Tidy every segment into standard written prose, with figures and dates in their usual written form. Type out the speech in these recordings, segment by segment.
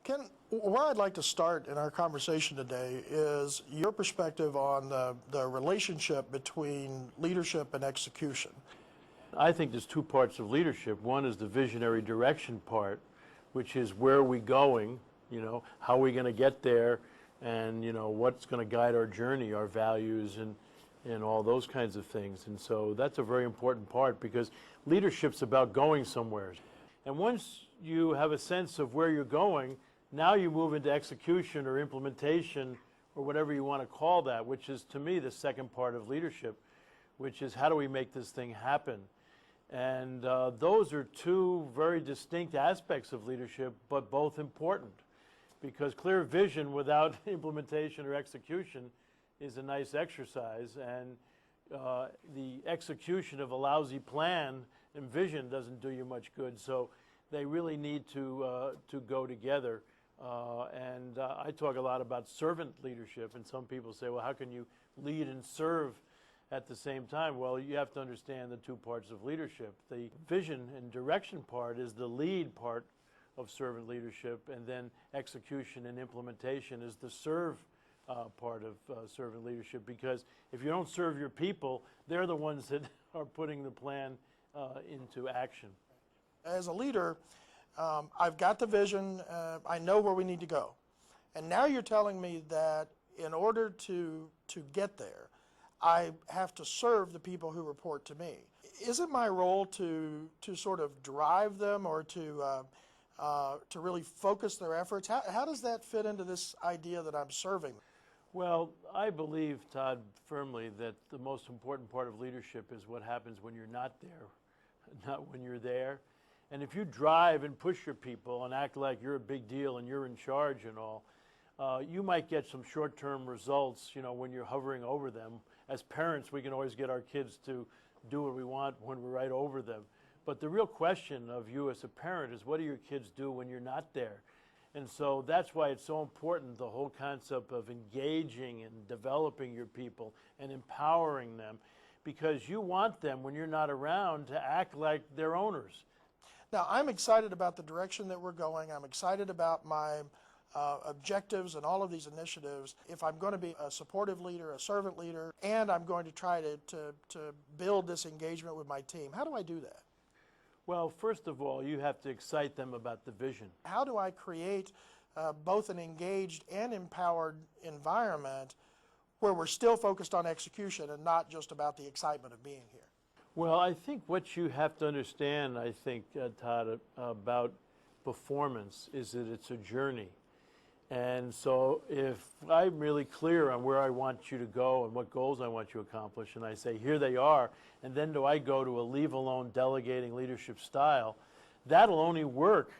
Ken, where I'd like to start in our conversation today is your perspective on the relationship between leadership and execution. I think there's two parts of leadership. One is the visionary direction part, which is where are we going, how are we going to get there, and what's going to guide our journey, our values, and all those kinds of things. And so that's a very important part, because leadership's about going somewhere. And once you have a sense of where you're going, now you move into execution or implementation or whatever you want to call that, which is, to me, the second part of leadership, which is how do we make this thing happen? And those are two very distinct aspects of leadership, but both important, because clear vision without implementation or execution is a nice exercise, and the execution of a lousy plan and vision doesn't do you much good. So they really need to go together. And I talk a lot about servant leadership, and some people say, well, how can you lead and serve at the same time? Well, you have to understand the two parts of leadership. The vision and direction part is the lead part of servant leadership, and then execution and implementation is the serve part of servant leadership, because if you don't serve your people, they're the ones that are putting the plan into action. As a leader, I've got the vision, I know where we need to go. And now you're telling me that in order to get there, I have to serve the people who report to me. Is it my role to sort of drive them, or to really focus their efforts? How does that fit into this idea that I'm serving? Well, I believe, Todd, firmly that the most important part of leadership is what happens when you're not there, not when you're there. And if you drive and push your people and act like you're a big deal and you're in charge and all, you might get some short-term results, when you're hovering over them. As parents, we can always get our kids to do what we want when we're right over them. But the real question of you as a parent is, what do your kids do when you're not there? And so that's why it's so important, the whole concept of engaging and developing your people and empowering them, because you want them, when you're not around, to act like they're owners. Now, I'm excited about the direction that we're going. I'm excited about my objectives and all of these initiatives. If I'm going to be a supportive leader, a servant leader, and I'm going to try to build this engagement with my team, how do I do that? Well, first of all, you have to excite them about the vision. How do I create both an engaged and empowered environment where we're still focused on execution and not just about the excitement of being here? Well, I think what you have to understand, Todd, about performance is that it's a journey. And so if I'm really clear on where I want you to go and what goals I want you to accomplish, and I say, here they are, and then do I go to a leave-alone delegating leadership style, that'll only work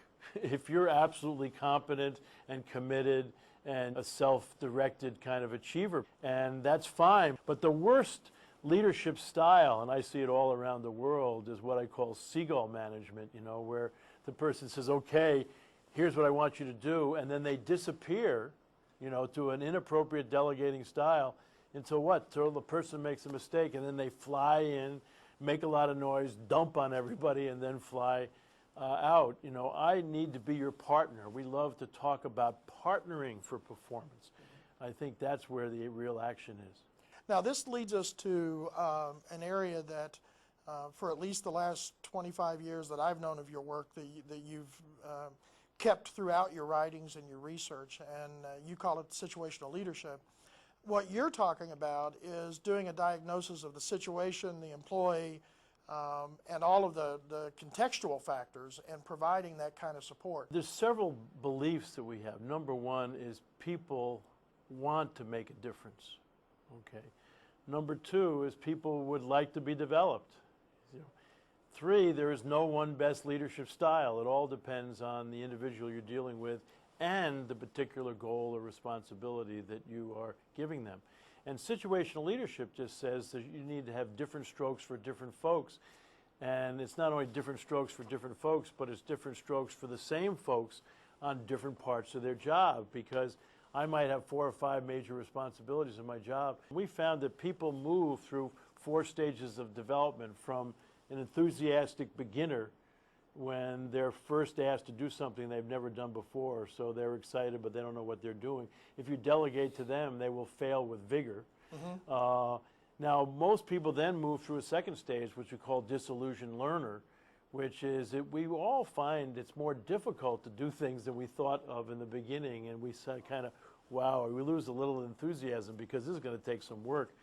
if you're absolutely competent and committed and a self-directed kind of achiever. And that's fine. But the worst leadership style, and I see it all around the world, is what I call seagull management, where the person says, okay, here's what I want you to do, and then they disappear, to an inappropriate delegating style until what? Till the person makes a mistake, and then they fly in, make a lot of noise, dump on everybody, and then fly out. I need to be your partner. We love to talk about partnering for performance. I think that's where the real action is. Now, this leads us to an area that for at least the last 25 years that I've known of your work, that you've kept throughout your writings and your research, and you call it situational leadership. What you're talking about is doing a diagnosis of the situation, the employee, and all of the contextual factors, and providing that kind of support. There's several beliefs that we have. Number one is people want to make a difference. Okay. Number two is people would like to be developed. Three, there is no one best leadership style. It all depends on the individual you're dealing with and the particular goal or responsibility that you are giving them. And situational leadership just says that you need to have different strokes for different folks. And it's not only different strokes for different folks, but it's different strokes for the same folks on different parts of their job, because I might have 4 or 5 major responsibilities in my job. We found that people move through 4 stages of development, from an enthusiastic beginner when they're first asked to do something they've never done before, so they're excited but they don't know what they're doing. If you delegate to them, they will fail with vigor. Now, most people then move through a second stage, which we call disillusioned learner, which is that we all find it's more difficult to do things than we thought of in the beginning, and we kind of, wow, we lose a little enthusiasm because this is going to take some work.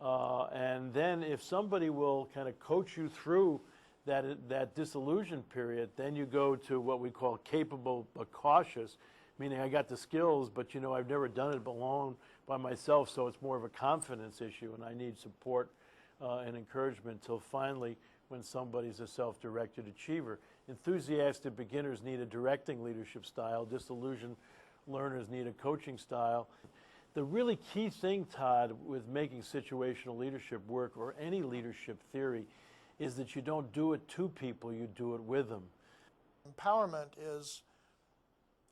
And then if somebody will kind of coach you through that disillusion period, then you go to what we call capable but cautious, meaning I got the skills, but you know, I've never done it alone by myself, so it's more of a confidence issue, and I need support and encouragement till finally when somebody's a self-directed achiever. Enthusiastic beginners need a directing leadership style. Disillusioned learners need a coaching style. The really key thing, Todd, with making situational leadership work or any leadership theory is that you don't do it to people, you do it with them. Empowerment is,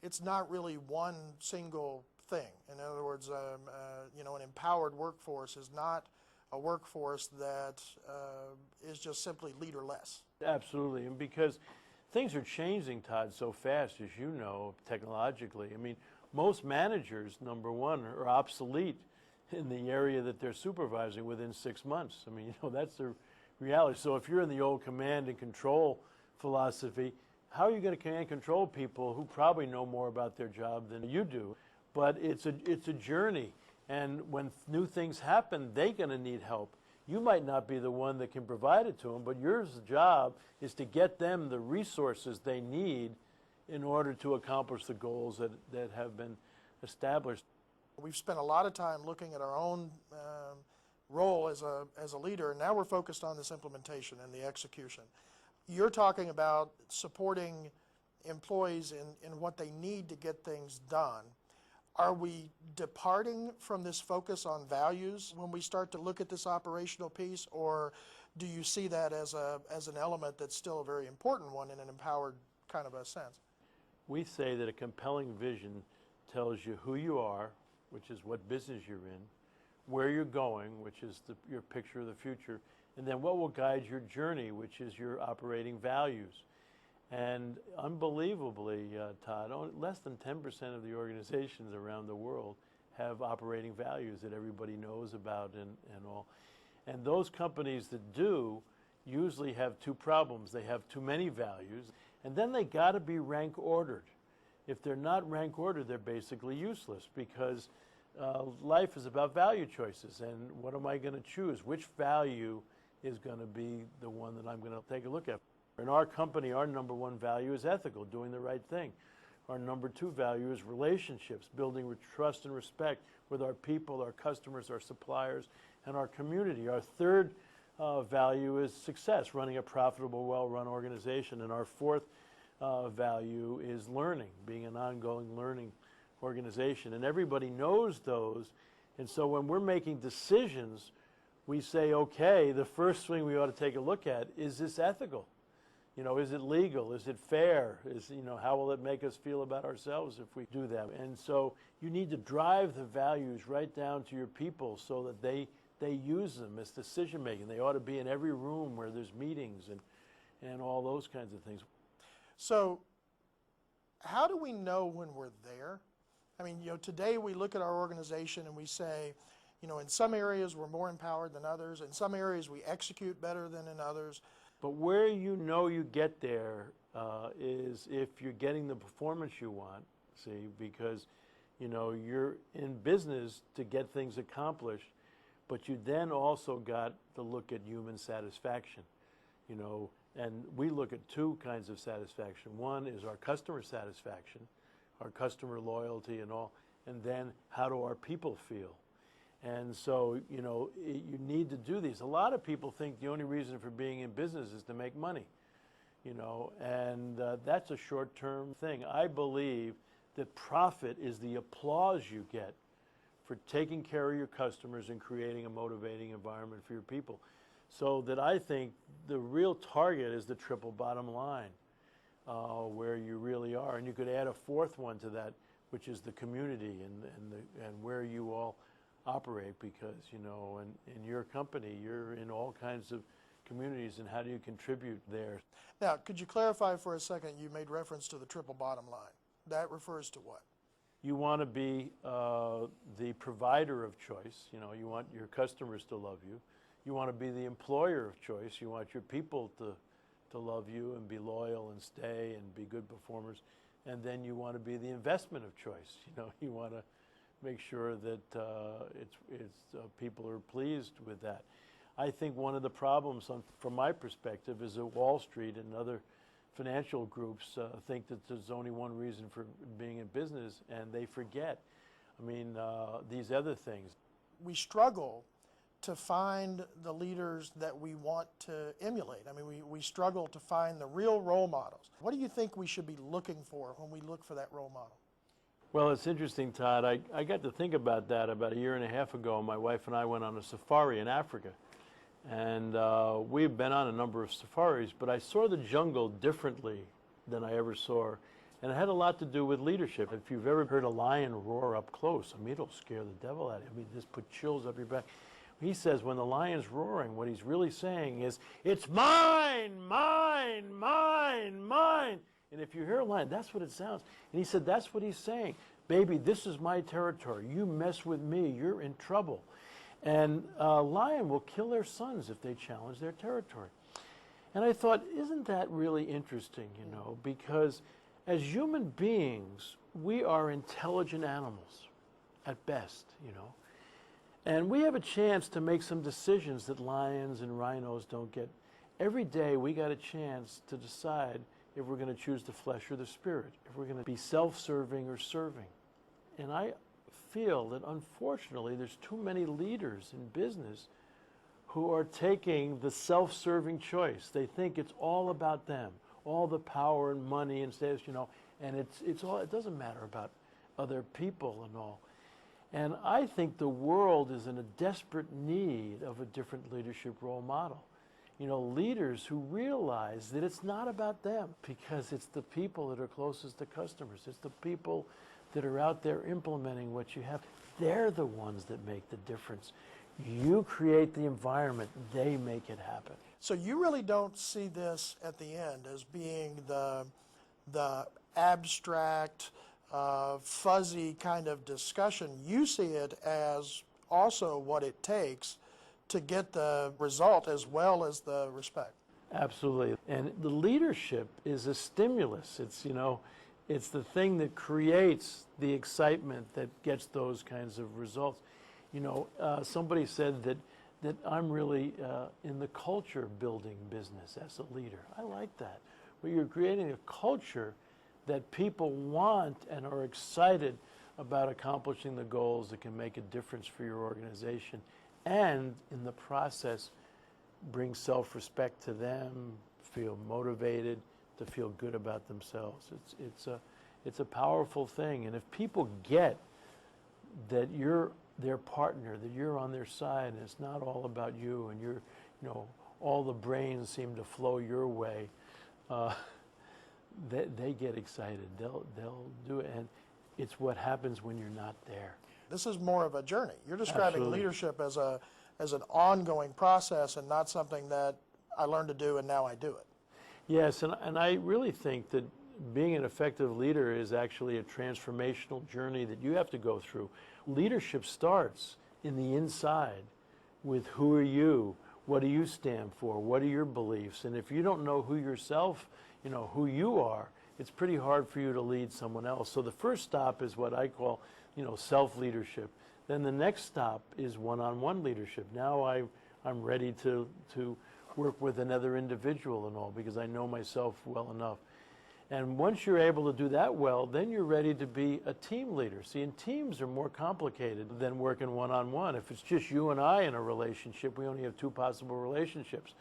it's not really one single thing. In other words, you know, an empowered workforce is not a workforce that is just simply leaderless. Absolutely, and because things are changing, Todd, so fast, as you know, technologically. I mean, most managers, number one, are obsolete in the area that they're supervising within 6 months. I mean, you know, that's the reality. So if you're in the old command and control philosophy, how are you going to command and control people who probably know more about their job than you do? But it's a journey, and when new things happen, they're going to need help. You might not be the one that can provide it to them, but your job is to get them the resources they need in order to accomplish the goals that have been established. We've spent a lot of time looking at our own role as a leader, and now we're focused on this implementation and the execution. You're talking about supporting employees in what they need to get things done. Are we departing from this focus on values when we start to look at this operational piece, or do you see that as an element that's still a very important one in an empowered kind of a sense? We say that a compelling vision tells you who you are, which is what business you're in, where you're going, which is your picture of the future, and then what will guide your journey, which is your operating values. And unbelievably, Todd, less than 10% of the organizations around the world have operating values that everybody knows about and all. And those companies that do usually have two problems. They have too many values, and then they got to be rank ordered. If they're not rank ordered, they're basically useless, because life is about value choices. And what am I going to choose? Which value is going to be the one that I'm going to take a look at? In our company, our number one value is ethical, doing the right thing. Our number two value is relationships, building trust and respect with our people, our customers, our suppliers, and our community. Our third value is success, running a profitable, well-run organization. And our fourth value is learning, being an ongoing learning organization. And everybody knows those. And so when we're making decisions, we say, okay, the first thing we ought to take a look at, is this ethical? You know, is it legal? Is it fair? You know, how will it make us feel about ourselves if we do that? And so you need to drive the values right down to your people so that they use them as decision making. They ought to be in every room where there's meetings and all those kinds of things. So how do we know when we're there? I mean, you know, today we look at our organization and we say, you know, in some areas we're more empowered than others. In some areas we execute better than in others. But where you know you get there is if you're getting the performance you want, see, because, you know, you're in business to get things accomplished, but you then also got to look at human satisfaction, you know, and we look at two kinds of satisfaction. One is our customer satisfaction, our customer loyalty and all, and then how do our people feel? And so, you know, you need to do these. A lot of people think the only reason for being in business is to make money, you know, and that's a short-term thing. I believe that profit is the applause you get for taking care of your customers and creating a motivating environment for your people. So that I think the real target is the triple bottom line, where you really are. And you could add a fourth one to that, which is the community and where you all operate, because, you know, in your company, you're in all kinds of communities, and how do you contribute there? Now, could you clarify for a second, you made reference to the triple bottom line. That refers to what? You want to be the provider of choice. You know, you want your customers to love you. You want to be the employer of choice. You want your people to love you and be loyal and stay and be good performers. And then you want to be the investment of choice. You know, you want to make sure that people are pleased with that. I think one of the problems from my perspective is that Wall Street and other financial groups think that there's only one reason for being in business, and they forget, these other things. We struggle to find the leaders that we want to emulate. I mean, we struggle to find the real role models. What do you think we should be looking for when we look for that role model? Well, it's interesting, Todd. I got to think about that about a year and a half ago. My wife and I went on a safari in Africa. And we've been on a number of safaris, but I saw the jungle differently than I ever saw. And it had a lot to do with leadership. If you've ever heard a lion roar up close, it'll scare the devil out of you. Just put chills up your back. He says when the lion's roaring, what he's really saying is, it's mine, mine, mine, mine. And if you hear a lion, that's what it sounds. And he said, that's what he's saying. Baby, this is my territory. You mess with me, you're in trouble. And a lion will kill their sons if they challenge their territory. And I thought, isn't that really interesting, because as human beings, we are intelligent animals at best, And we have a chance to make some decisions that lions and rhinos don't get. Every day we got a chance to decide if we're going to choose the flesh or the spirit, if we're going to be self-serving or serving. And I feel that unfortunately there's too many leaders in business who are taking the self-serving choice. They think it's all about them, all the power and money and status, and it doesn't matter about other people and all. And I think the world is in a desperate need of a different leadership role model. Leaders who realize that it's not about them, because it's the people that are closest to customers. It's the people that are out there implementing what you have. They're the ones that make the difference. You create the environment, they make it happen. So you really don't see this at the end as being the abstract, fuzzy kind of discussion. You see it as also what it takes to get the result as well as the respect. Absolutely. And the leadership is a stimulus. It's the thing that creates the excitement that gets those kinds of results. Somebody said that I'm really in the culture building business as a leader. I like that. But you're creating a culture that people want and are excited about accomplishing the goals that can make a difference for your organization, and in the process bring self-respect to them, feel motivated, to feel good about themselves. It's a powerful thing. And if people get that you're their partner, that you're on their side, and it's not all about you, and all the brains seem to flow your way, they get excited. They'll do it, and it's what happens when you're not there. This is more of a journey. You're describing Absolutely. Leadership as an ongoing process and not something that I learned to do and now I do it. Yes, and I really think that being an effective leader is actually a transformational journey that you have to go through. Leadership starts in the inside with who are you, what do you stand for, what are your beliefs, and if you don't know who yourself, who you are, it's pretty hard for you to lead someone else. So the first stop is what I call, self-leadership. Then the next stop is one-on-one leadership. Now I'm ready to work with another individual and all, because I know myself well enough. And once you're able to do that well, then you're ready to be a team leader. See, and teams are more complicated than working one-on-one. If it's just you and I in a relationship, we only have 2 possible relationships.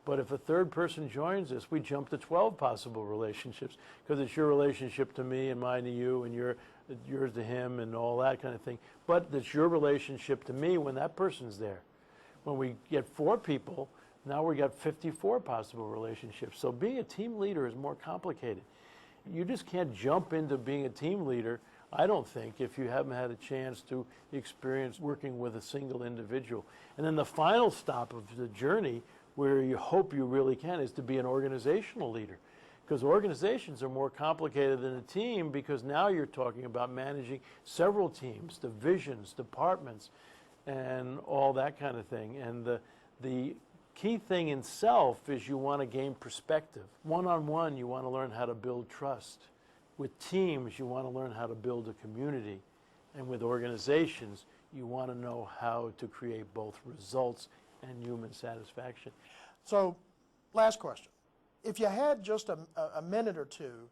But if a third person joins us, we jump to 12 possible relationships, because it's your relationship to me and mine to you and yours to him and all that kind of thing. But it's your relationship to me when that person's there. When we get 4 people, now we got 54 possible relationships. So being a team leader is more complicated. You just can't jump into being a team leader, I don't think, if you haven't had a chance to experience working with a single individual. And then the final stop of the journey where you hope you really can is to be an organizational leader. Because organizations are more complicated than a team, because now you're talking about managing several teams, divisions, departments, and all that kind of thing. And the key thing in self is you want to gain perspective. One-on-one, you want to learn how to build trust. With teams, you want to learn how to build a community. And with organizations, you want to know how to create both results and human satisfaction. So, last question. If you had just a minute or two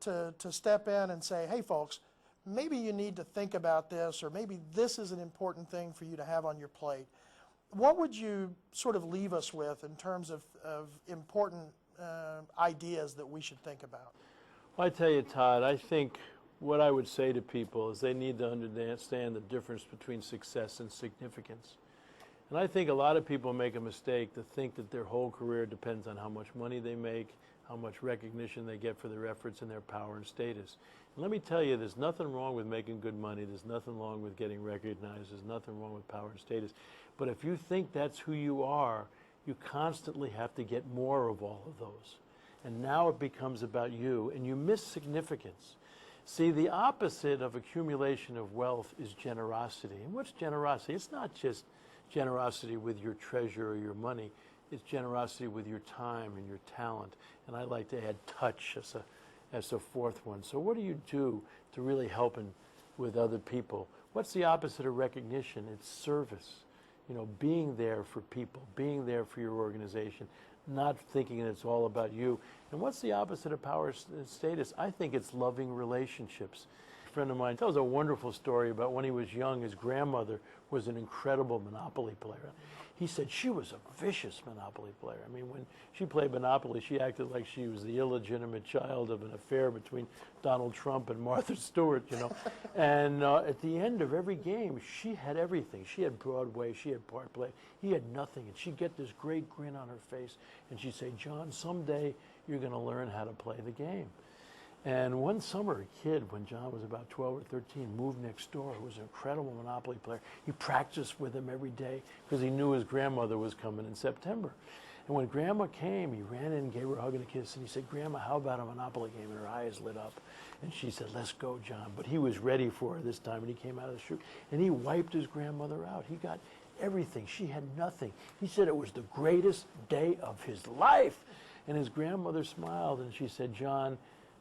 to step in and say, hey folks, maybe you need to think about this, or maybe this is an important thing for you to have on your plate, what would you sort of leave us with in terms of important ideas that we should think about? Well, I tell you, Todd, I think what I would say to people is they need to understand the difference between success and significance. And I think a lot of people make a mistake to think that their whole career depends on how much money they make, how much recognition they get for their efforts, and their power and status. And let me tell you, there's nothing wrong with making good money. There's nothing wrong with getting recognized. There's nothing wrong with power and status. But if you think that's who you are, you constantly have to get more of all of those. And now it becomes about you, and you miss significance. See, the opposite of accumulation of wealth is generosity. And what's generosity? It's not just generosity with your treasure or your money. It's generosity with your time and your talent. And I like to add touch as a fourth one. So what do you do to really help with other people? What's the opposite of recognition? It's service. You know, being there for people, being there for your organization, not thinking that it's all about you. And what's the opposite of power and status? I think it's loving relationships. A friend of mine tells a wonderful story about when he was young, his grandmother was an incredible Monopoly player. He said she was a vicious Monopoly player. I mean, when she played Monopoly, she acted like she was the illegitimate child of an affair between Donald Trump and Martha Stewart, you know. And at the end of every game, she had everything. She had Broadway, she had Park Play. He had nothing. And she'd get this great grin on her face. And she'd say, John, someday you're going to learn how to play the game. And one summer, a kid, when John was about 12 or 13, moved next door. He was an incredible Monopoly player. He practiced with him every day because he knew his grandmother was coming in September. And when Grandma came, he ran in and gave her a hug and a kiss, and he said, Grandma, how about a Monopoly game? And her eyes lit up. And she said, let's go, John. But he was ready for her this time, and he came out of the chute, and he wiped his grandmother out. He got everything. She had nothing. He said it was the greatest day of his life. And his grandmother smiled, and she said, John,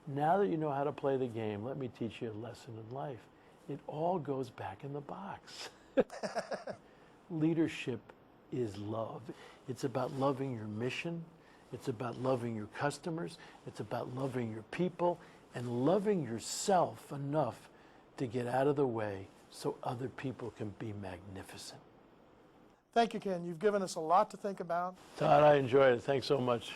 now that you know how to play the game, let me teach you a lesson in life. It all goes back in the box. Leadership is love. It's about loving your mission. It's about loving your customers. It's about loving your people and loving yourself enough to get out of the way so other people can be magnificent. Thank you, Ken. You've given us a lot to think about. Todd, I enjoyed it. Thanks so much.